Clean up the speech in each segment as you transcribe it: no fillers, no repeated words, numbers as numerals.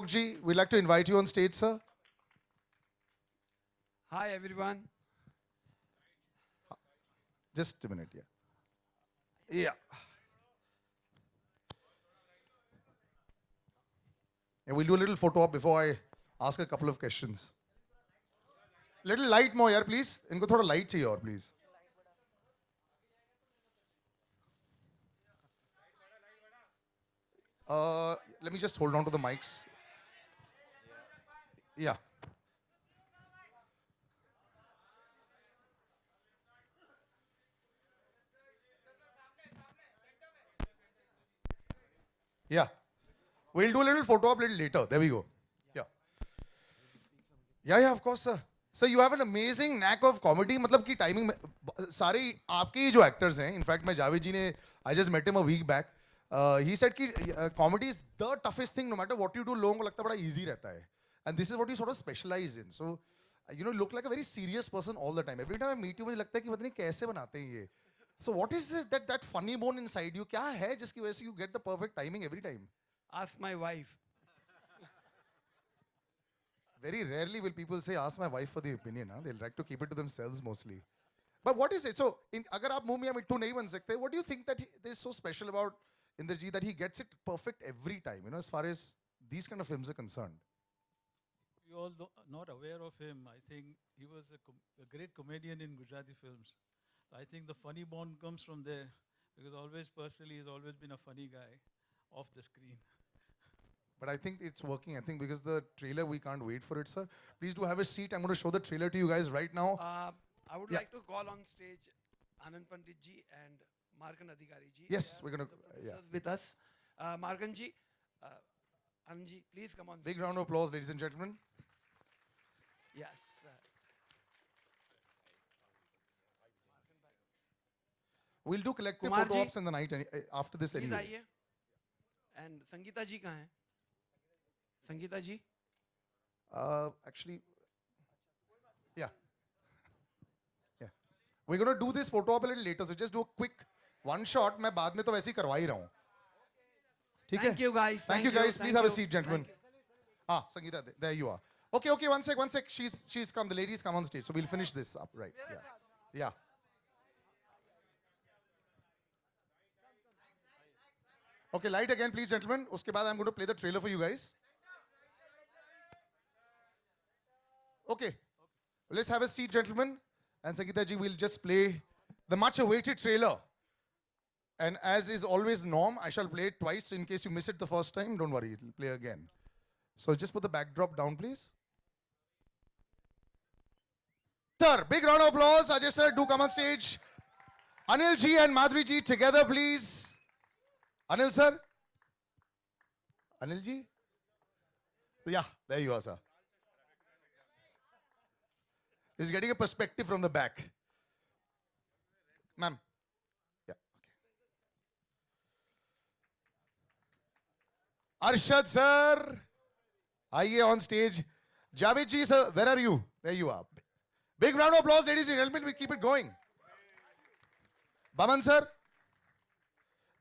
Ji, we'd like to invite you on stage, sir. Hi everyone. Just a minute, yeah. Yeah. And we'll do a little photo op before I ask a couple of questions. Little light more, yaar, please. इनको थोड़ा light चाहिए और, please. Let me just hold on to the mics. Yeah. Yeah. We'll do a little photo op little later. There we go. Yeah. Yeah, of course, sir. Sir, you have an amazing knack of comedy. मतलब कि timing में सारे आपके ही जो actors हैं. In fact, मैं जावेद जी ने I just met him a week back. He said कि comedy is the toughest thing. No matter what you do, लोगों को लगता है बड़ा easy रहता है. And this is what you sort of specialize in. So, look like a very serious person all the time. Every time I meet you, मुझे लगता है कि पता नहीं कैसे बनाते हैं ये. So, what is this, that funny bone inside you? क्या है जिसकी वजह से you get the perfect timing every time? Ask my wife. Very rarely will people say, ask my wife for the opinion. Huh? They'll like to keep it to themselves mostly. But what is it? So, अगर आप मुंह मियां मिट्टू नहीं बन सकते, what do you think that is so special about Indrajit that he gets it perfect every time, as far as these kind of films are concerned? You all not aware of him. I think he was a great comedian in Gujarati films. I think the funny bone comes from there because always personally he's always been a funny guy off the screen. But I think it's working. I think because the trailer, we can't wait for it, sir. Please do have a seat. I'm going to show the trailer to you guys right now. I would Yeah. like to call on stage Anand Pandit ji and Markan Adhikari ji. Yes, They are we're gonna- the producers yeah. with us. Markan ji, Anand ji, please come on. Big round of applause, ladies and gentlemen. Yes. We'll do collective Kumar photo ji, ops in the night after this please anyway. आइए. And Sangeeta ji कहाँ है? Sangeeta ji. Actually, yeah. Yeah. We're going to do this photo op a little later, so just do a quick one shot. मैं बाद में तो वैसे ही करवा ही रहा हूँ. ठीक है? Thank you guys. Thank you guys. Please have a seat, gentlemen. Ah, Sangeeta, there you are. Okay, one sec. She's come. The ladies come on stage, so we'll finish this up, right? Yeah. Yeah. Okay, light again, please, gentlemen. उसके बाद I'm going to play the trailer for you guys. Okay. Let's have a seat, gentlemen. And Sangeeta ji will just play the much-awaited trailer. And as is always norm, I shall play it twice in case you miss it the first time. Don't worry, it'll play again. So just put the backdrop down, please. Sir, big round of applause. Ajay sir, do come on stage. Anil ji and Madhuri ji together, please. Anil sir. Anil ji. Yeah, there you are, sir. He's getting a perspective from the back. Ma'am. Yeah, okay. Arshad sir. Aye on stage. Javed ji sir, where are you? There you are. Big round of applause, ladies and gentlemen. We keep it going. Baman sir.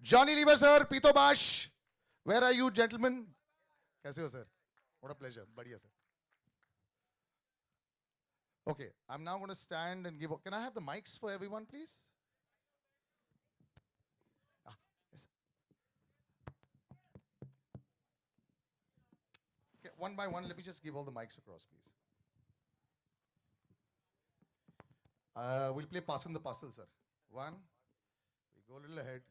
Johnny Lever sir. Pito Bash. Where are you, gentlemen? Kaise ho, sir? What a pleasure. Badhiya, sir. Okay, I'm now going to stand and give. Can I have the mics for everyone, please? Yes. Okay, one by one, let me just give all the mics across, please. We'll play Pass in the Parcel, sir. One. We go a little ahead.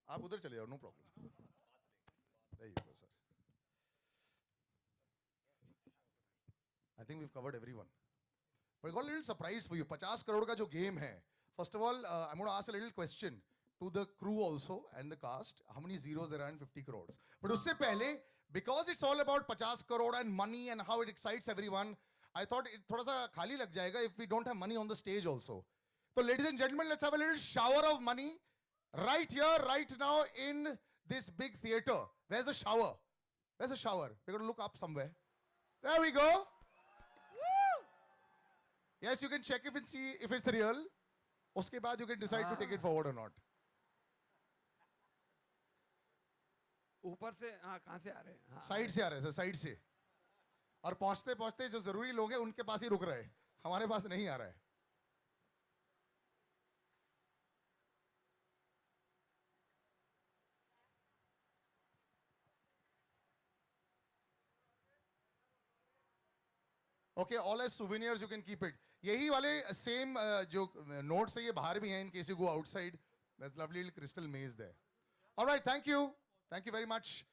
आप उधर चले जाओ, no problem. There you go, sir. I think we've covered everyone. But I got a little surprise for you. 50 crore का जो game है. First of all, I'm going to ask a little question to the crew also and the cast. How many zeros there are in 50 crores? But उससे पहले, because it's all about 50 crore and money and how it excites everyone, I thought it थोड़ा सा खाली लग जाएगा if we don't have money on the stage also. So ladies and gentlemen, let's have a little shower of money right here, right now in this big theater. Where's the shower? Where's the shower? We're going to look up somewhere. There we go. Yes, you can check if it's real. उसके बाद you can decide to take it forward or not. ऊपर से हाँ कहाँ से आ रहे हैं हाँ, साइड से आ रहे हैं सर, साइड से। और पहुंचते पहुंचते जो जरूरी लोग हैं उनके पास ही रुक रहे हैं, हमारे पास नहीं आ रहा है। Okay, all as souvenirs you can keep it. यही वाले सेम जो नोट्स है ये बाहर भी हैं in case you go outside. That's lovely little crystal maze there. Alright, thank you very much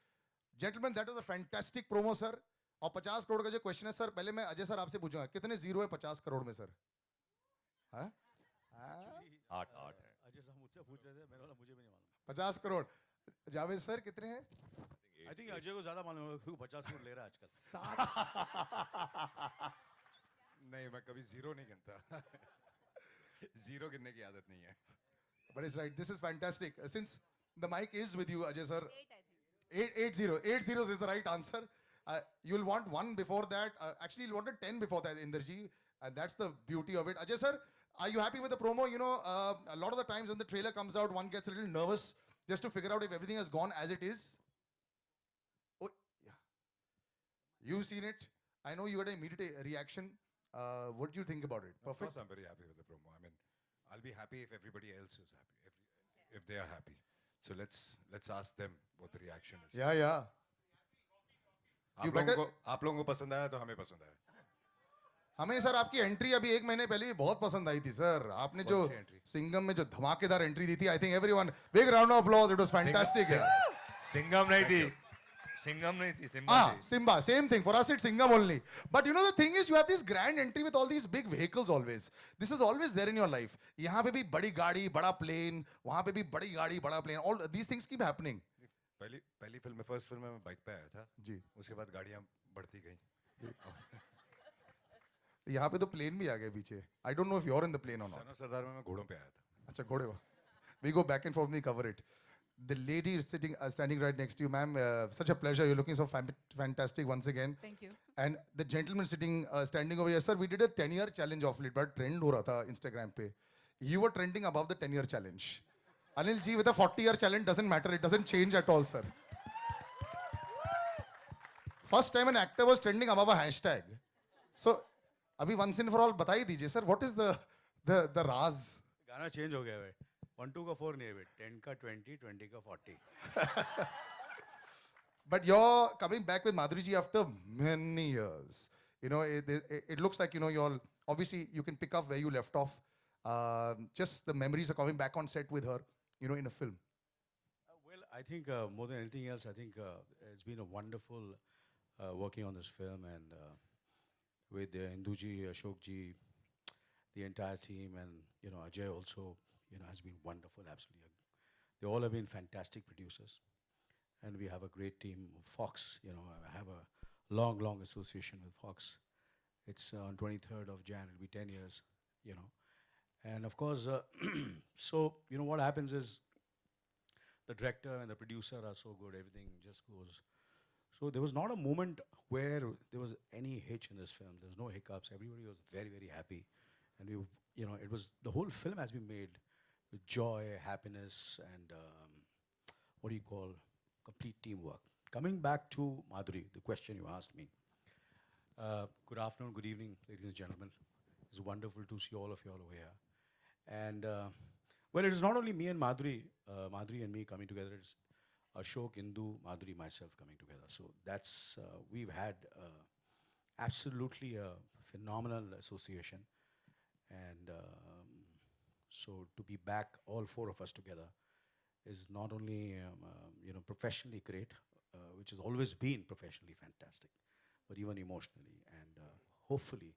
gentleman, that was a fantastic promo sir. और 50 करोड़ का जो क्वेश्चन है सर, पहले मैं अजय सर आपसे पूछूंगा कितने जीरो है 50 करोड़ में सर? हाँ? हाँ? 8 है। अजय साहब मुझसे पूछ रहे थे, मेरे वाला मुझे भी नहीं मालूम। 50 करोड़। जावेद सर कितने हैं? आई थिंक अजय को ज्यादा मालूम है क्योंकि 50 करोड़ ले रहा है आजकल। नहीं, मैं कभी जीरो नहीं गिनता। जीरो गिनने की आदत नहीं है। But it's right. This is fantastic. Since the mic is with you, Ajay sir. 8, I think. 880. 8 zeros is the right answer. You'll want one before that. Actually, you'll want a 10 before that, Inderji. And that's the beauty of it. Ajay sir, are you happy with the promo? You know, a lot of the times when the trailer comes out, one gets a little nervous just to figure out if everything has gone as it is. Oh, yeah. You've seen it. I know you had an immediate reaction. What do you think about it? Of Perfect. course, I'm very happy with the promo. I mean, I'll be happy if everybody else is happy, if they are happy. So let's ask them what the reaction is. Yeah, yeah. You better- आप लोगों को पसंद आया तो हमें पसंद आया। हमें सर आपकी एंट्री अभी 1 महीने पहले ही बहुत पसंद आई थी सर। आपने जो कौन सी entry? सिंगम में जो धमाकेदार एंट्री दी थी, I think everyone big round of applause, it was fantastic. Singham नहीं थी, सिंघम नहीं थी, सिम्बा Ah, थी। Simba, same thing. For us, it's Singham only. But you know, the thing is, you have this grand entry with all these big vehicles always. This is always there in your life. यहाँ पे भी बड़ी गाड़ी, बड़ा plane, वहाँ पे भी बड़ी गाड़ी, बड़ा plane. All these things keep happening. पहली फिल्म में, फर्स्ट फिल्म में मैं बाइक पे आया था। जी। उसके बाद गाड़ियाँ बढ़ती गई। यहाँ पे तो plane भी आ गए पीछे. I don't know if you're in the plane or not. Son of Sardaar में मैं घोड़ों पे आया था। अच्छा, घोड़े वाह. We go back and forth, we cover it. The lady is standing right next to you, ma'am. Such a pleasure. You're looking so fantastic once again. Thank you. And the gentleman standing over here, sir, we did a 10-year challenge of it, but trend हो रहा था Instagram पे. You were trending above the 10-year challenge. Anil ji, with a 40-year challenge doesn't matter. It doesn't change at all, sir. First time an actor was trending above a hashtag. So, अभी once and for all बता ही दीजिए, sir. What is the राज? गाना change हो गया है। 1 2 का 4 नहीं है, 10 का 20, 20 का 40। But you're coming back with Madhuri ji after many years. You know, it looks like, you know, you're obviously you can pick up where you left off. Just the memories are coming back on set with her, you know, in a film. Well, I think more than anything else, I think it's been a wonderful working on this film and with Induji, Ashokji, the entire team, and you know Ajay also, you know, has been wonderful. Absolutely, they all have been fantastic producers, and we have a great team. Fox, you know, I have a long association with Fox. It's on 23rd of Jan. It'll be 10 years, you know, and of course, so you know what happens is the director and the producer are so good. Everything just goes. So there was not a moment where there was any hitch in this film. There was no hiccups. Everybody was very happy, and we, you know, it was the whole film has been made with joy, happiness, and what do you call complete teamwork. Coming back to Madhuri, the question you asked me. Good afternoon, good evening, ladies and gentlemen. It's wonderful to see all of you all over here. And well, it is not only me and Madhuri, Madhuri and me coming together. It's Ashok, Indu, Madhuri, myself coming together. So that's, we've had absolutely a phenomenal association. And so to be back, all four of us together, is not only, you know, professionally great, which has always been professionally fantastic, but even emotionally. And hopefully,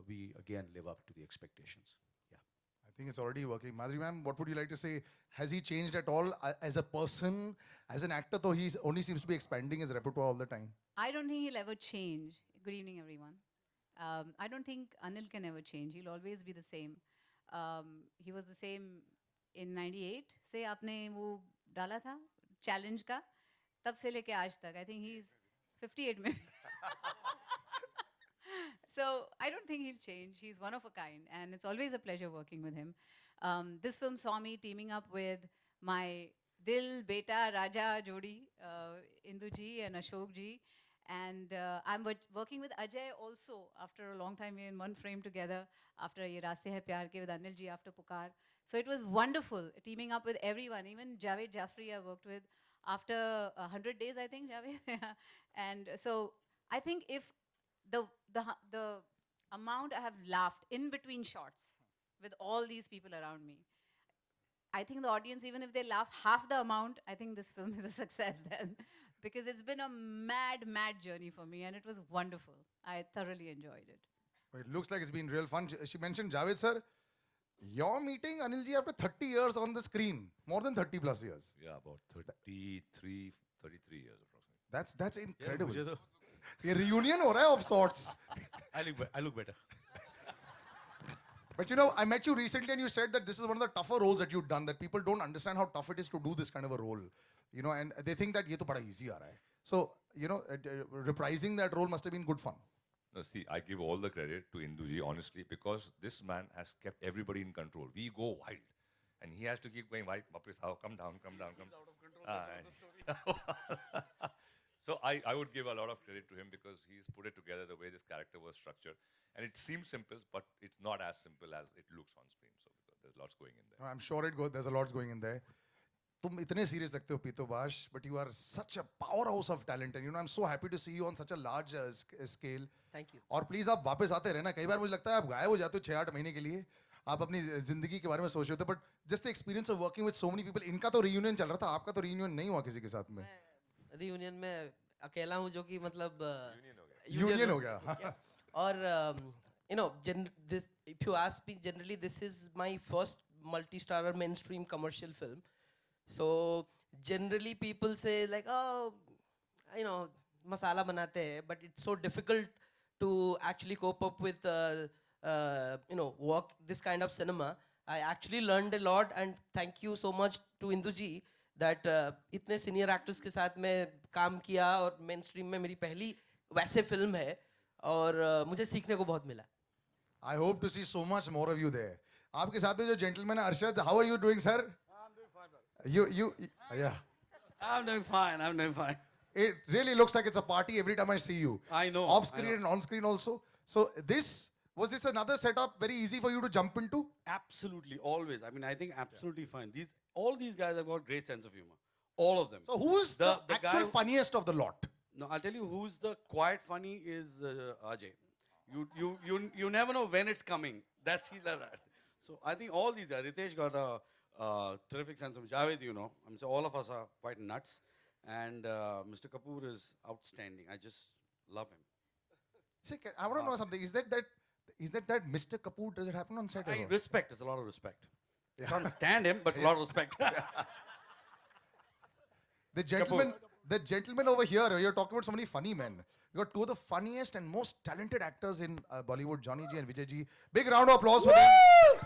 we again live up to the expectations. I think it's already working. Madhuri ma'am, what would you like to say? Has he changed at all as a person, as an actor? Though he only seems to be expanding his repertoire all the time. I don't think he'll ever change. Good evening, everyone. I don't think Anil can ever change. He'll always be the same. He was the same in 98 से आपने वो डाला था challenge का, तब से लेके आज तक. I think he's 58 में. So I don't think he'll change. He's one of a kind, and it's always a pleasure working with him. This film saw me teaming up with my Dil, Beta, Raja Jodi, Indu ji and Ashok ji. And I'm working with Ajay also after a long time. We're in one frame together after Ye Raaste Hai Pyar Ke with Anil ji after Pukar. So it was wonderful teaming up with everyone. Even Javed Jafri I worked with after 100 days, I think, Javed. And so I think if the amount I have laughed in between shots with all these people around me, I think the audience, even if they laugh half the amount, I think this film is a success then. Because it's been a mad, mad journey for me and it was wonderful. I thoroughly enjoyed it. It looks like it's been real fun. She mentioned, Javed sir, you're meeting Anilji after 30 years on the screen. More than 30 plus years. Yeah, about 33 years approximately. That's incredible. मुझे तो ये reunion हो रहा है of sorts. I look better. But you know, I met you recently and you said that this is one of the tougher roles that you've done, that people don't understand how tough it is to do this kind of a role. You know, and they think that ये तो बड़ा easy आ रहा है. So, you know, reprising that role must have been good fun. No, see, I give all the credit to Induji, honestly, because this man has kept everybody in control. We go wild. And he has to keep going wild. Come down, come down, come down. So I would give a lot of credit to him because he's put it together the way this character was structured. And it seems simple, but it's not as simple as it looks on screen. So because there's lots going in there. I'm sure there's a lot going in there. तुम इतने serious लगते हो पीतो बाश, but you are such a powerhouse of talent, and you know I'm so happy to see you on such a large scale. Thank you. और please आप वापस आते रहना. कई बार मुझे लगता है आप गायब हो जाते हो 6-8 महीने के लिए. आप अपनी जिंदगी के बारे में सोच रहे होते, but just the experience of working with so many people. इनका तो reunion चल रहा था, आपका तो reunion नहीं हुआ किसी के साथ में. रियूनियन में अकेला हूँ जो कि मतलब Union हो गया. और you know, this, if you ask me, generally this is my first multi-starrer mainstream commercial film. So generally people say like, oh, you know, masala banate hai, but it's so difficult to actually cope up with, you know, work this kind of cinema. I actually learned a lot, and thank you so much to Induji that इतने senior actors के साथ मैं काम किया और mainstream में मेरी पहली वैसे film है और मुझे सीखने को बहुत मिला. I hope to see so much more of you there. आपके साथ में जो gentleman है Arshad, how are you doing, sir? I'm doing fine, brother. Yeah. I'm doing fine. I'm doing fine. It really looks like it's a party every time I see you. I know. Off I screen know. and on screen also. So was this another setup very easy for you to jump into? Absolutely, always. I mean, I think absolutely fine. All these guys have got great sense of humor. All of them. So who's the The actual guy- funniest of the lot? No, I'll tell you who's the quiet funny is Ajay. You never know when it's coming. He's like that. So I think all these guys. Ritesh got a terrific sense of Javed. You know, I mean, so all of us are quite nuts, and Mr. Kapoor is outstanding. I just love him. See, I want to know something. Is that Mr. Kapoor? Does it happen on set? I respect. It's a lot of respect. Can't stand him, but a lot of respect. The gentleman over here, you're talking about so many funny men. You got two of the funniest and most talented actors in Bollywood, Johnny Ji and Vijay Ji. Big round of applause for them.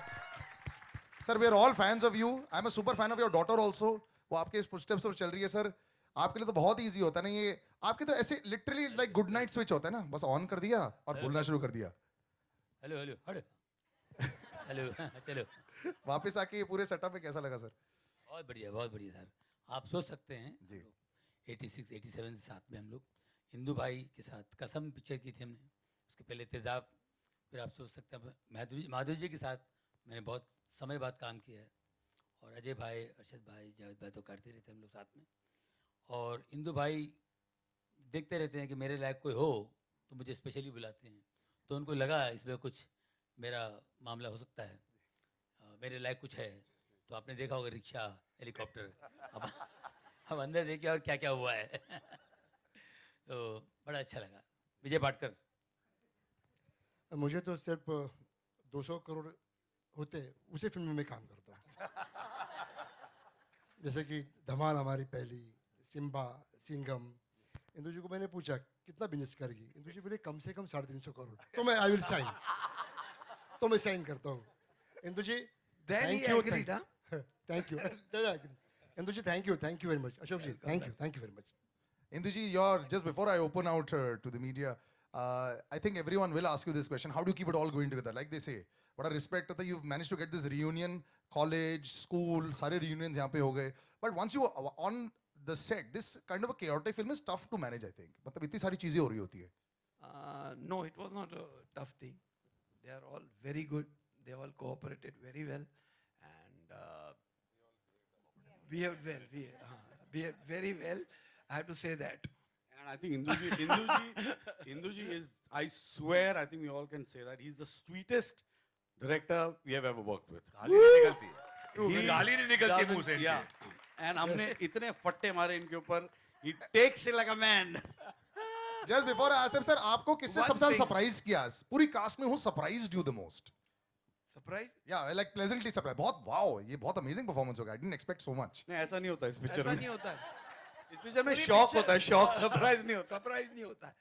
Sir, we are all fans of you. I'm a super fan of your daughter also. वो आपके footsteps पर चल रही है sir. आपके लिए तो बहुत easy होता है ना ये. आपके तो ऐसे literally like good night switch होता है ना. बस on कर दिया और बोलना शुरू कर दिया. हेलो चलो वापस आके ये पूरे setup में कैसा लगा सर? बहुत बढ़िया सर. आप सोच सकते हैं जी. 86, 87 से साथ में हम लोग हिंदू भाई के साथ कसम पिक्चर की थी हमने. उसके पहले तेजाब. फिर आप सोच सकते हैं माधुरी जी के साथ मैंने बहुत समय बाद काम किया है. और अजय भाई, अरशद भाई, जावेद भाई तो करते रहते हैं हम लोग साथ में. और हिंदू भाई देखते रहते हैं कि मेरे लायक कोई हो तो मुझे स्पेशली बुलाते हैं. तो उनको लगा इसमें कुछ मेरा मामला हो सकता है, मेरे लायक कुछ है. तो आपने देखा होगा रिक्शा, हेलीकॉप्टर. अब अंदर देखिए और क्या क्या हुआ है. तो बड़ा अच्छा लगा. विजय पाटकर. मुझे तो सिर्फ 200 करोड़ होते उसी फिल्म में काम करता हूँ. जैसे कि धमाल हमारी पहली, सिम्बा, सिंघम. इंदु जी को मैंने पूछा कितना बिजनेस करेगी. इंदु जी बोले कम से कम 350 करोड़. तो मैं आई विल साइन. तो मैं साइन करता हूँ. Indu ji thank you. Thank you. Indu ji thank you very much. Ashok ji thank you very much. Induji, just before I open out to the media, I think everyone will ask you this question. How do you keep it all going together? Like they say, what a respect that you've managed to get this reunion college, school, सारे reunions यहाँ पे हो गए. But once you are on the set, this kind of a chaotic film is tough to manage, I think. मतलब इतनी सारी चीजें हो रही होती है. No, it was not a tough thing. They are all very good. They all cooperated very well, and behaved well. Behaved very well. I have to say that. And I think Induji is, I swear, I think we all can say that he's the sweetest director we have ever worked with. गाली नहीं निकलती है. He गाली नहीं निकलती है doesn't- मुंह से इनके. Yeah. And हमने इतने फट्टे मारे इनके ऊपर. He takes it like a man. Just before I ask them, sir, आपको किससे One सबसे ज्यादा thing- surprise किया? पूरी cast में who surprised you the most? Surprise? Yeah, like pleasantly surprised. बहुत wow, ये बहुत amazing performance होगा. I didn't expect so much. नहीं ऐसा नहीं होता इस पिक्चर ऐसा में. नहीं होता है. इस पिक्चर में पूरी शॉक picture- होता है, शॉक, सरप्राइज नहीं होता. सरप्राइज नहीं होता है.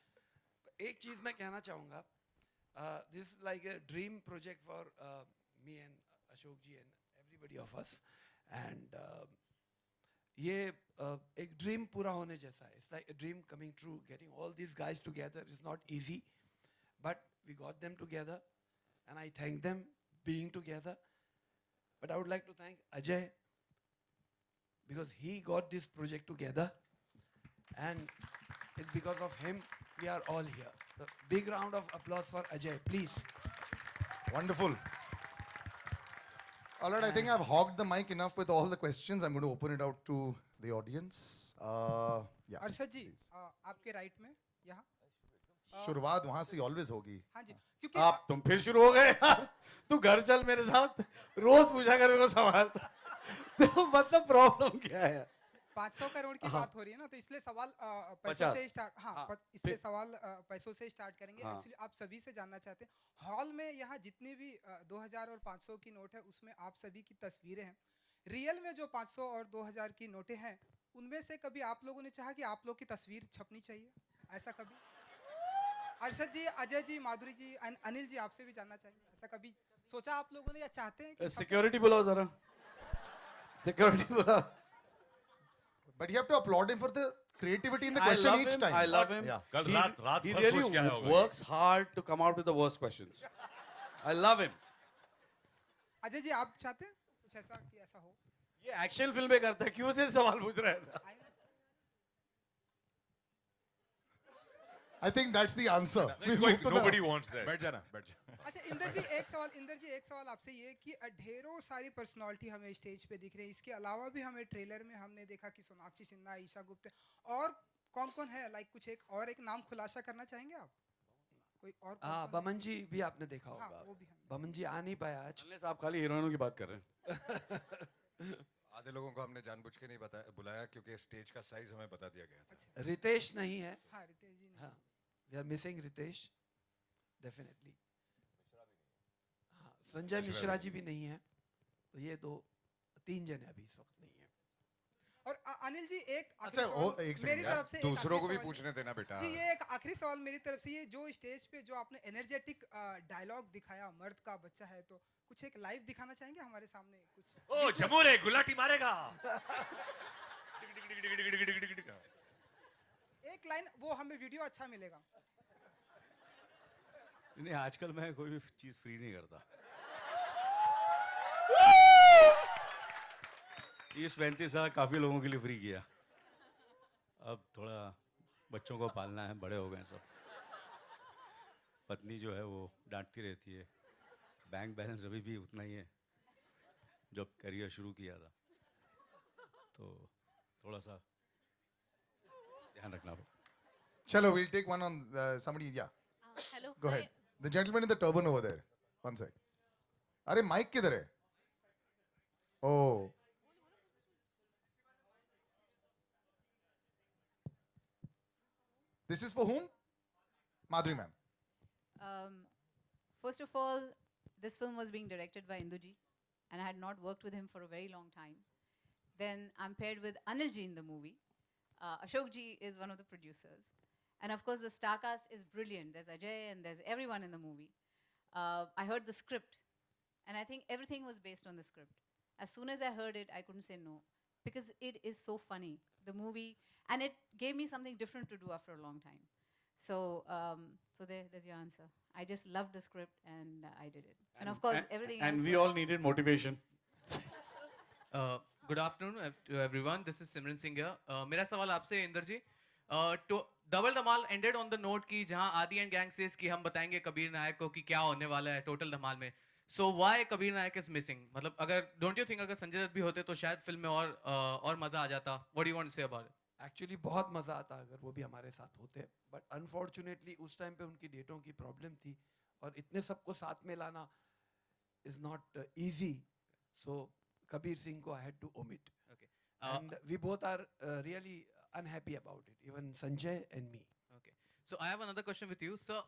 एक चीज मैं कहना चाहूँगा. This is like a dream project for me and Ashok ji and everybody of us. And ये एक dream पूरा होने जैसा है. It's like a dream coming true. Getting all these guys together is not easy, but we got them together, and I thank them being together. But I would like to thank Ajay because he got this project together, and it's because of him we are all here. So big round of applause for Ajay, please. Wonderful. All right, I think I've hogged the mic enough with all the questions. I'm going to open it out to the audience. Yeah. Arshad जी आपके right में यहाँ शुरुआत वहां से always होगी. हाँ जी क्योंकि आप तुम फिर शुरू हो गए यार. तू घर चल मेरे साथ. रोज पूछा कर मेरे को सवाल. तो मतलब प्रॉब्लम क्या है? 500 करोड़ की बात हो रही है ना तो इसलिए सवाल पैसों 50 से स्टार्ट इसलिए सवाल पैसों से स्टार्ट करेंगे. हाँ. एक्चुअली आप सभी से जानना चाहते हैं हॉल में यहाँ जितनी भी 2000 और 500 की नोट है उसमें आप सभी की तस्वीरें हैं. रियल में जो 500 और 2000 की नोटें हैं उनमें से कभी आप लोगों ने चाहा कि आप लोग की तस्वीर छपनी चाहिए? ऐसा कभी? अर्षद जी, अजय जी, माधुरी जी, अनिल जी आपसे भी जानना चाहेंगे. ऐसा कभी सोचा आप लोगों ने या चाहते हैं कि सिक्योरिटी बुलाओ जरा. सिक्योरिटी बुलाओ. But you have to applaud him for the creativity in the I question love each him. time. I love him. Yeah. कल He- रात he भर really सोच के आया होगा ये. works hard to come out with the worst questions. I love him. Ajay ji आप चाहते हैं कुछ ऐसा कि ऐसा हो? ये एक्शन फिल्में करता है, क्यों से सवाल पूछ रहा है? I think that's the answer. We'll Quite- move to nobody the, wants that. बैठ जाना, बैठ जाना. अच्छा इंदर जी एक सवाल आपसे ये कि ढेरों सारी पर्सनालिटी हमें स्टेज पे दिख रही है. इसके अलावा भी हमें ट्रेलर में हमने देखा कि सोनाक्षी सिन्हा, ईशा गुप्ता और कौन है लाइक कुछ एक नाम खुलासा करना चाहेंगे आप? कोई और हाँ, कौन-कौन है? बमन जी भी आपने देखा हाँ, होगा. वो भी हम- बमन जी आ नहीं पाया आज. Unless आप खाली हीरोइनों की बात कर रहे हैं. आधे लोगों को हमने जानबूझ के नहीं बुलाया क्योंकि स्टेज का साइज हमें बता दिया गया था. रितेश नहीं है. हाँ रितेश जी ने. हाँ, we are missing Ritesh, definitely. हाँ, संजय मिश्रा जी भी नहीं है. तो ये 3 जन अभी इस वक्त नहीं है. और अनिल जी एक अच्छा, आखिरी वो सवाल एक second मेरी यार, तरफ से एक दूसरों को आखिरी भी सवाल- पूछने देना बेटा. जी ये एक आखिरी सवाल मेरी तरफ से ये जो स्टेज पे जो आपने एनर्जेटिक डायलॉग दिखाया मर्द का बच्चा है तो कुछ एक लाइव दिखाना चाहेंगे हमारे सामने कुछ? ओ जमूरे गुलाटी मारेगा. एक लाइन वो हमें वीडियो अच्छा मिलेगा. नहीं आजकल मैं कोई भी चीज फ्री नहीं करता. इस 35 साल काफी लोगों के लिए फ्री किया. अब थोड़ा बच्चों को पालना है, बड़े हो गए सब. पत्नी जो है वो डांटती रहती है. बैंक बैलेंस अभी भी उतना ही है जब करियर शुरू किया था. तो थोड़ा सा ध्यान रखना होगा. Chalo, we'll take one on somebody. Yeah. Hello. Go ahead. The gentleman in the turban over there. One sec. अरे माइक किधर है? Oh. This is for whom? Madhuri ma'am. First of all, this film was being directed by Induji, and I had not worked with him for a very long time. Then I'm paired with Anil ji in the movie. Ashok ji is one of the producers. And of course, the star cast is brilliant. There's Ajay and there's everyone in the movie. I heard the script, and I think everything was based on the script. As soon as I heard it, I couldn't say no, because it is so funny, the movie, and it gave me something different to do after a long time. So, there's your answer. I just loved the script, and I did it. And of course, everything else. And we all needed motivation. Good afternoon to everyone, this is Simran Singh here. मेरा सवाल आपसे इंदर जी, तो Double Dhamaal ended on the note कि जहां आदि and gang says कि हम बताएंगे कबीर नायक को कि क्या होने वाला है टोटल धमाल में. So why Kabir Naik is missing? मतलब अगर डोंट यू थिंक अगर संजय दत्त भी होते तो शायद फिल्म में और मजा आ जाता? What do you want to say about it? Actually बहुत मज़ा आता अगर वो भी हमारे साथ होते, बट अनफॉर्चुनेटली उस टाइम पे उनकी डेटों की प्रॉब्लम थी और इतने सबको साथ में लाना is not easy. So Kabir Singh को I had to omit, Okay. And we both are really unhappy about it, even Sanjay and me. Okay. So I have another question with you. So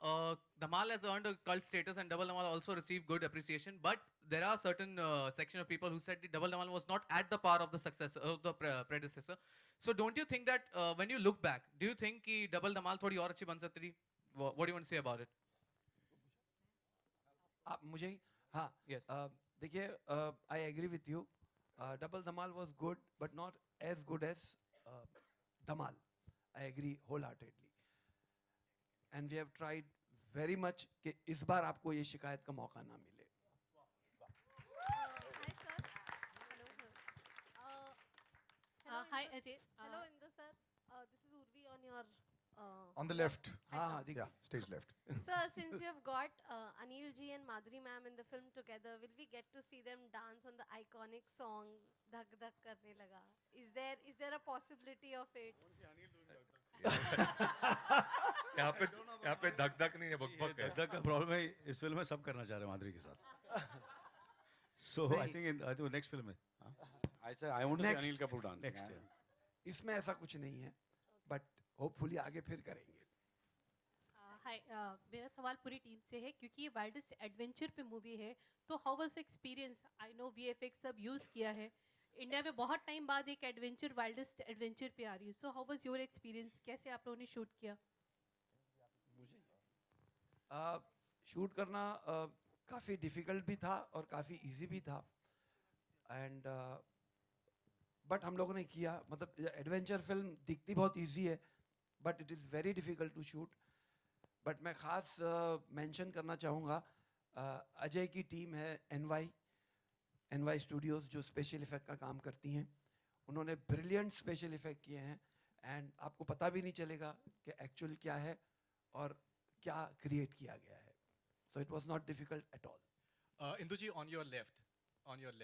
Dhamal has earned a cult status and Double Dhamal also received good appreciation. But there are certain section of people who said the Double Dhamal was not at the par of the successor of the predecessor. So don't you think that when you look back, do you think कि Double Dhamal थोड़ी और अच्छी बन सकती थी? What do you want to say about it? आप मुझे हाँ Yes. देखिए, I agree with you. Double Dhamaal was good but not as good as Dhamaal. I agree wholeheartedly, and we have tried very much कि इस बार आपको ये शिकायत का मौका ना मिले. Hi Ajay. Hello, Indu sir. This is Urvi on your. On the left. हाँ हाँ Yeah, stage left. Sir, since you have got Anil ji and Madhuri ma'am in the film together, will we get to see them dance on the iconic song "Dhak Dhak Karne Laga"? Is there a possibility of it? यहाँ पे धक धक नहीं है, बक बक है. धक का problem है इस फिल्म में, सब करना चाह रहे हैं माधुरी के साथ. So I think next film है. I want to see Anil Kapoor dance next year. इसमें ऐसा कुछ नहीं है, बट होपफुली आगे फिर करेंगे. हाय, मेरा सवाल पूरी टीम से है क्योंकि ये वाइल्डेस्ट एडवेंचर पे मूवी है, तो how was experience? I know VFX सब यूज़ किया है, इंडिया में बहुत टाइम बाद एक एडवेंचर वाइल्डेस्ट एडवेंचर पे आ रही है. So how was your experience? कैसे आप लोगों ने शूट किया? शूट करना काफ़ी डिफ़िकल्ट भी था और काफ़ी इजी भी था, एंड बट हम लोगों ने किया. मतलब एडवेंचर फिल्म दिखती बहुत इजी है, but it is very difficult to shoot. But मैं ख़ास मेंशन करना चाहूँगा, अजय की टीम है एनवाई स्टूडियोज़ जो स्पेशल इफ़ेक्ट का काम करती हैं. उन्होंने ब्रिलियंट स्पेशल इफ़ेक्ट किए हैं, एंड आपको पता भी नहीं चलेगा कि एक्चुअल क्या है और क्या क्रिएट किया गया है. So it was not difficult at all. Indu ji, on your left. Yeah,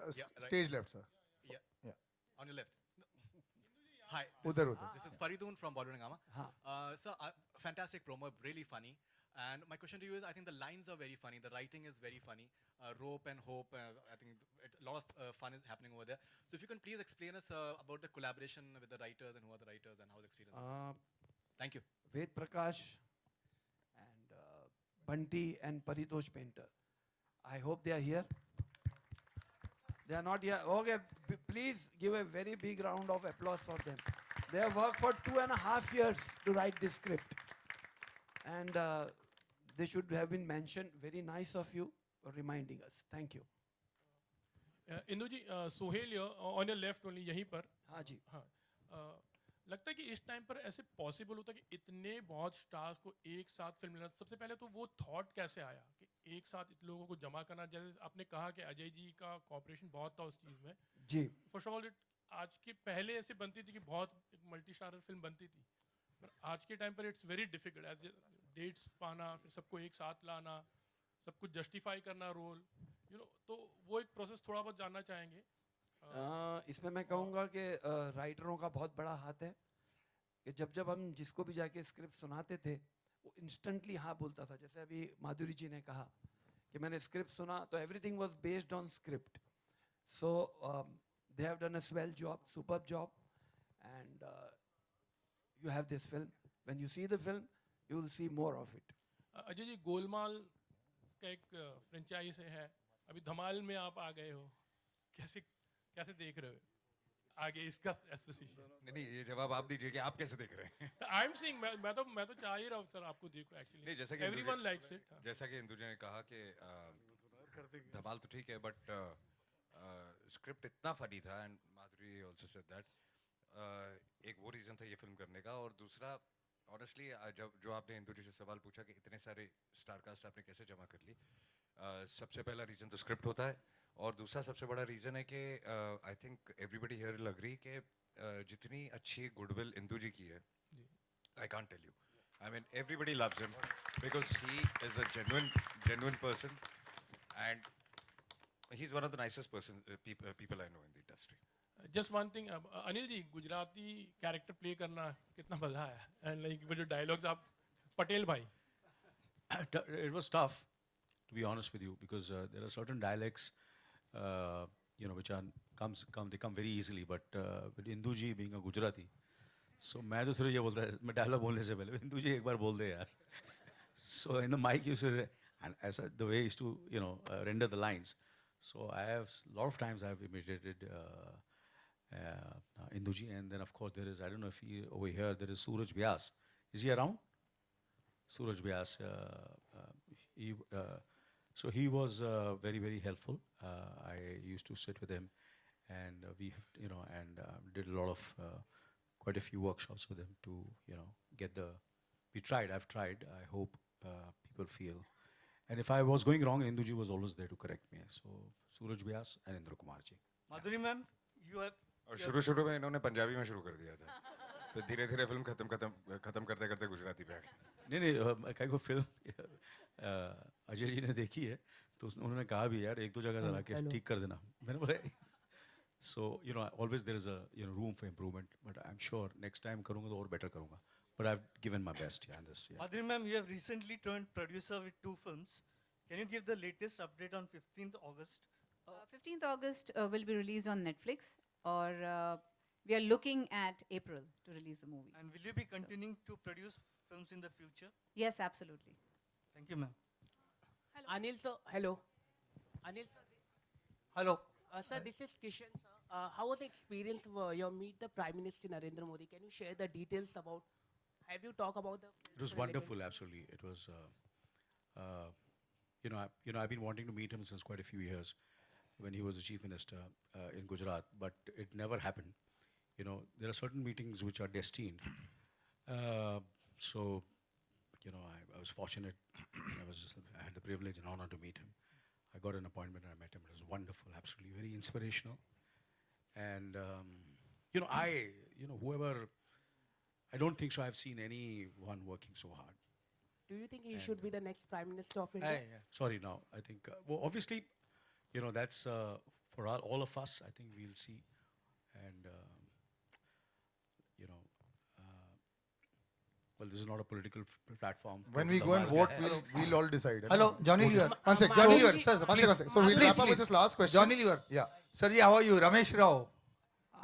right. Stage left, sir. Yeah. On your left. No. Hi. Udhar. This is Faridoon from Bollywood Hungama. हाँ. Sir, fantastic promo, really funny. And my question to you is, I think the lines are very funny. The writing is very funny. Rope and hope. I think a lot of fun is happening over there. So if you can please explain us about the collaboration with the writers and who are the writers and how the experience is. Thank you. Ved Prakash and Bunty and Paritosh Painter. I hope they are here. They are not here. Okay, please give a very big round of applause for them. They have worked for 2.5 years to write this script. And they should have been mentioned. Very nice of you for reminding us. Thank you. Indu ji, Sohail on your left only, यहीं पर. हाँ जी. हाँ, लगता है कि इस time पर ऐसे पॉसिबल होता है कि इतने बहुत स्टार्स को एक साथ फिल्म लेना. सबसे पहले तो वो थॉट कैसे आया कि एक साथ इतने लोगों को जमा करना? जैसे आपने कहा कि अजय जी का कॉपरेशन बहुत था उस चीज़ में. जी. फर्स्ट ऑफ ऑल, आज के पहले ऐसे बनती थी कि बहुत एक मल्टी स्टारर फिल्म बनती थी, पर आज के टाइम पर it's very difficult as dates पाना, फिर सबको एक साथ लाना, सब कुछ जस्टिफाई करना रोल, तो वो एक प्रोसेस थोड़ा बहुत जानना चाहेंगे. इसमें मैं कहूँगा कि राइटरों का बहुत बड़ा हाथ है कि जब हम जिसको भी जाके स्क्रिप्ट सुनाते थे वो इंस्टेंटली हाँ बोलता था. जैसे अभी माधुरी जी ने कहा कि मैंने स्क्रिप्ट सुना तो everything was based on script. So they have done a swell job, superb job, and you have this film. When you see the film, you will see more of it. Ajay ji, Golmaal का एक franchise है, अभी धमाल में आप आ गए हो, कैसे देख रहे हो आगे इसका एसोसिएशन? नहीं, ये जवाब आप दीजिए कि आप कैसे देख रहे हैं. आई एम सीइंग, मैं तो चाह ही रहा हूँ सर आपको देखो एक्चुअली. नहीं, जैसा कि एवरीवन लाइक्स इट. जैसा कि इंदु जी ने कहा कि धमाल तो ठीक है, बट स्क्रिप्ट इतना फनी था, and Madhuri also said that. एक वो रीज़न था ये फिल्म करने का, और दूसरा ऑनेस्टली जो आपने इंदु जी से सवाल पूछा कि इतने सारे स्टार कास्ट आपने कैसे जमा कर ली, सबसे पहला रीज़न तो स्क्रिप्ट होता है, और दूसरा सबसे बड़ा रीज़न है कि I think everybody here will agree कि जितनी अच्छी गुडविल इंदू जी की है, I can't tell you. I mean, everybody loves him because he is a genuine person, and he's one of the nicest people I know in the industry. Just one thing, Anil ji, Gujarati character play करना कितना मजा आया, and like वो जो dialogues आप पटेल भाई. It was tough, to be honest with you, because there are certain dialects, which they come very easily. But with Indu ji being a Gujarati, so मैं तो सिर्फ ये बोलता है, मैं डायलॉग बोलने से पहले इंदू जी एक बार बोल दे यार. So in the mic you say, and as the way is to render the lines. So I have a lot of times I have imitated Indu ji, and then of course there is, I don't know if he over here there is Suraj Vyas. Is he around? Suraj Vyas. So he was very, very helpful. I used to sit with him, and we did a lot of quite a few workshops with him to get the. We tried. I've tried. I hope people feel. And if I was going wrong, Induji was always there to correct me. So Suraj Vyas and Indra Kumar ji. Madhuri ma'am, you have. और शुरू में इन्होंने पंजाबी में शुरू कर दिया था, तो धीरे-धीरे फिल्म खत्म करते गुजराती पे आ गए. नहीं, कई को फिल्म अजय जी ने देखी है, तो उन्होंने कहा भी यार एक दो जगह जरा के ठीक कर देना. मैंने बोला so always there is a room for improvement, but I'm sure next time करूँगा तो और better करूँगा. But I've given my best in this. Yeah. Madhuri ma'am, you have recently turned producer with 2 films. Can you give the latest update on 15th August? 15th August will be released on Netflix, or we are looking at April to release the movie. And will you be continuing to produce films in the future? Yes, absolutely. Thank you, ma'am. Anil sir, hello. Anil sir. Hello. Sir, this is Kishan sir. How was the experience of your meet the Prime Minister Narendra Modi? Can you share the details about? Have you talked about the? It was wonderful, absolutely. It was, I've been wanting to meet him since quite a few years, when he was the chief minister in Gujarat, but it never happened. There are certain meetings which are destined. So, I was fortunate. I had the privilege and honor to meet him. I got an appointment and I met him. It was wonderful, absolutely, very inspirational. And whoever, I don't think so. I've seen anyone working so hard. Do you think he should be the next Prime Minister of India? Sorry, no. I think, obviously, that's for all of us. I think we'll see. And, well, this is not a political platform. When we go and vote, we'll all decide. Hello, Johnny Lever. One sec. Johnny Lever, sir, One sec. So we'll wrap up with this last question. Johnny Lever. Yeah. Sir ji, how are you? Ramesh Rao,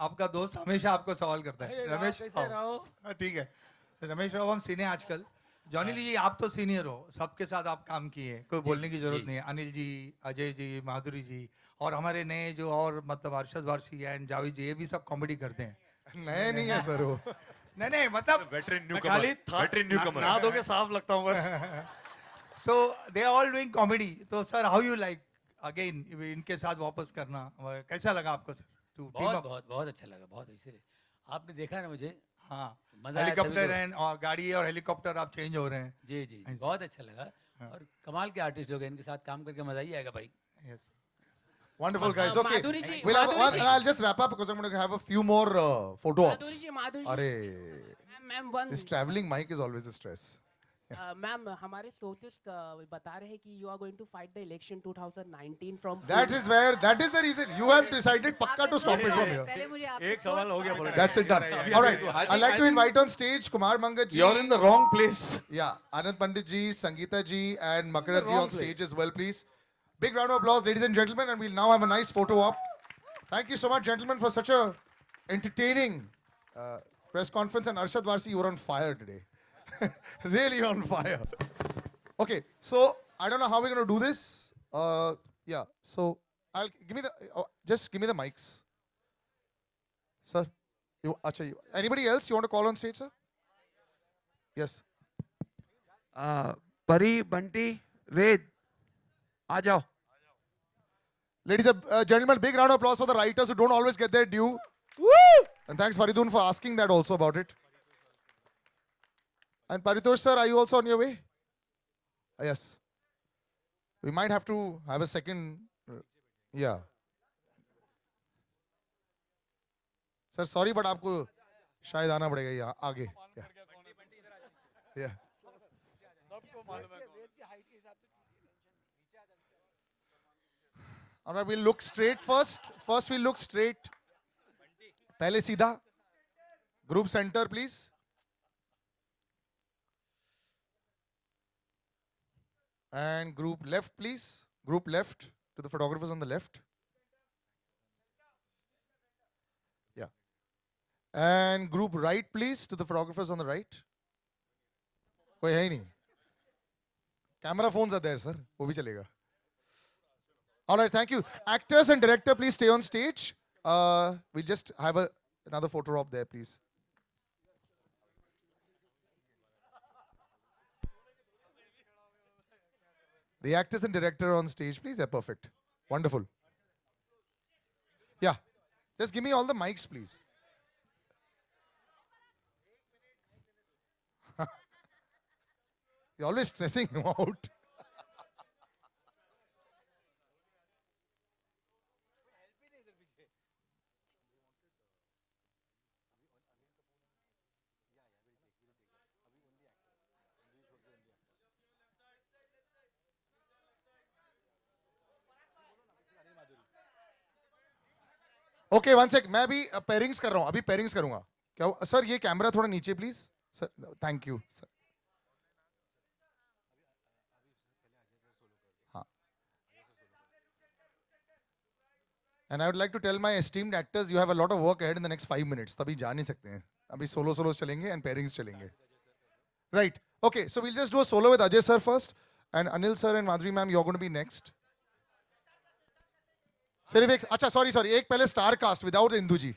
आपका दोस्त हमेशा आपको सवाल करता है. रमेश राव. ठीक है. रमेश राव हम सीने आजकल. जॉनी जी, आप तो सीनियर हो, सबके साथ आप काम किए, कोई बोलने की जरूरत नहीं है. अनिल जी, अजय जी, माधुरी जी, और हमारे नए जो और मतलब अरशद वारसी एंड जावेद जी, ये भी सब कॉमेडी करते हैं. नए नहीं है सर वो. नहीं मतलब वेटरन ना दोगे साफ लगता हूँ बस. So they are all doing comedy. तो sir, how you like again इनके साथ वापस करना, कैसा लगा आपको सर? बहुत अच्छा लगा, बहुत. इसीलिए आपने देखा ना मुझे. हाँ, मजा हेलीकॉप्टर और गाड़ी और हेलीकॉप्टर आप चेंज हो रहे हैं. जी, बहुत अच्छा लगा. और कमाल के आर्टिस्ट लोग हैं, इनके साथ काम करके मजा ही आएगा भाई. Yes. Wonderful guys. Okay, we'll have one, and I'll just wrap up because I'm going to have a few more photo ops. Ma'am, this traveling mic is always a stress. Ma'am, हमारे sources बता रहे हैं कि you are going to fight the election 2019 from. That is the reason you have decided पक्का to stop it from here. एक सवाल हो गया. That's it, done. All right. I'd like to invite on stage Kumar Mangat ji. You're in the wrong place. Yeah, Anand Pandit ji, Sangeeta ji, and Makaran ji on stage as well, please. Big round of applause, ladies and gentlemen, and we'll now have a nice photo op. Thank you so much, gentlemen, for such a entertaining press conference. And Arshad Varsi, you were on fire today. Really on fire. Okay, so I don't know how we're going to do this. Yeah, so just give me the mics. Sir, anybody else you want to call on stage, sir? Yes. Pari, Bunty, Ved, aa jao. Ladies and gentlemen, big round of applause for the writers who don't always get their due. Woo! And thanks Faridun for asking that also about it. And Paritosh sir, are you also on your way? Yes. We might have to have a second. Yeah. Sir sorry but आपको शायद आना पड़ेगा यहाँ आगे. Yeah. All right, we'll look straight first. First, we'll look straight. पहले सीधा. Group center, please. And group left, please. Group left to the photographers on the left. Yeah. And group right, please, to the photographers on the right. कोई है ही नहीं. Camera phones are there, sir. वो भी चलेगा. All right, thank you. Actors and director, please stay on stage. We'll just have another photo op there, please. The actors and director on stage, please. Yeah, perfect. Wonderful. Yeah. Just give me all the mics, please. You're always stressing him out. Okay one sec मैं अभी pairings कर रहा हूं अभी pairings करूंगा क्या sir ये camera थोड़ा नीचे please sir thank you sir हाँ and I would like to tell my esteemed actors you have a lot of work ahead in the next 5 minutes तभी जा नहीं सकते हैं अभी सोलोस चलेंगे एंड पेयरिंग्स चलेंगे right okay so we'll just do a solo with Ajay sir first and Anil sir and Madhuri ma'am you are going to be next सिर्फ एक अच्छा सॉरी एक पहले स्टार कास्ट विदाउट इंदू जी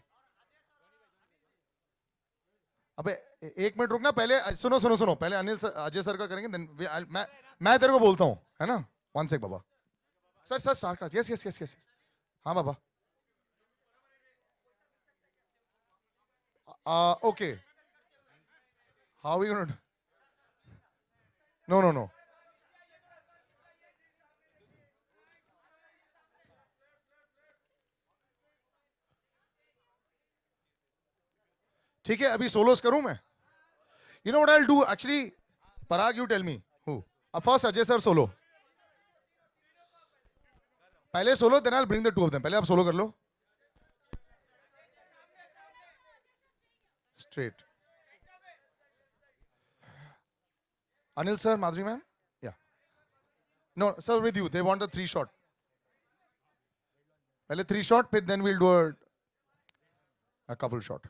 अबे एक मिनट रुकना पहले सुनो पहले अनिल सर अजय सर का करेंगे देन मैं तेरे को बोलता हूं है ना वन सेक बाबा सर स्टार कास्ट यस हाँ बाबा okay how we gonna know ठीक है अभी सोलोस करूं मैं you know what I will do actually Parag you tell me who first Ajay sir solo पहले solo then I will bring the two of them पहले आप सोलो कर लो straight Anil sir Madhuri ma'am या no sir with you they want a 3 shot पहले 3 shot फिर then we'll do a couple shot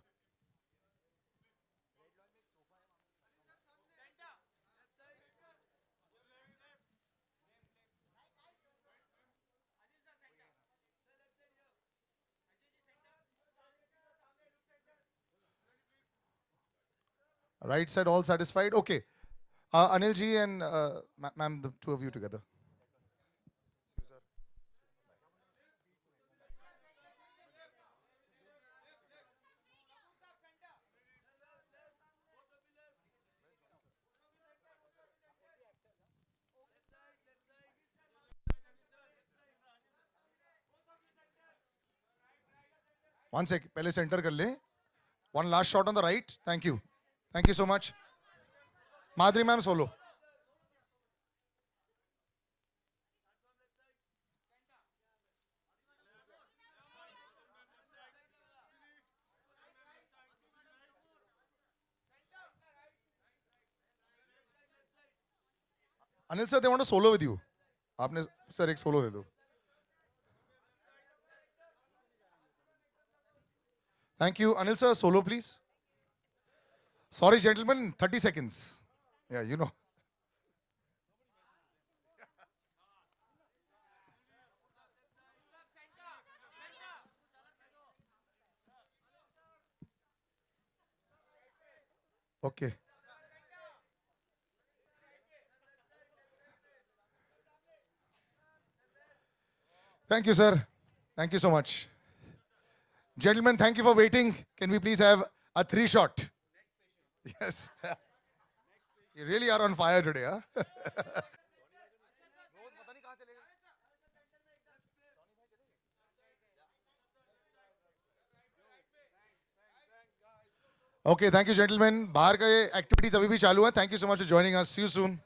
Right side all satisfied? Okay. Anil ji and ma'am, the two of you together. One sec. पहले center कर ले. One last shot on the right. Thank you. Thank you so much. Madhuri ma'am solo. Anil sir, they want a solo with you. आपने sir एक solo दे दो. Thank you. Anil sir, solo please. Sorry, gentlemen, 30 seconds. Yeah, you know. Okay. Thank you, sir. Thank you so much. Gentlemen, thank you for waiting. Can we please have a 3 shot? Yes. You really are on fire today, huh? Okay, thank you, gentlemen. बाहर के activities अभी भी चालू हैं. Thank you so much for joining us. See you soon.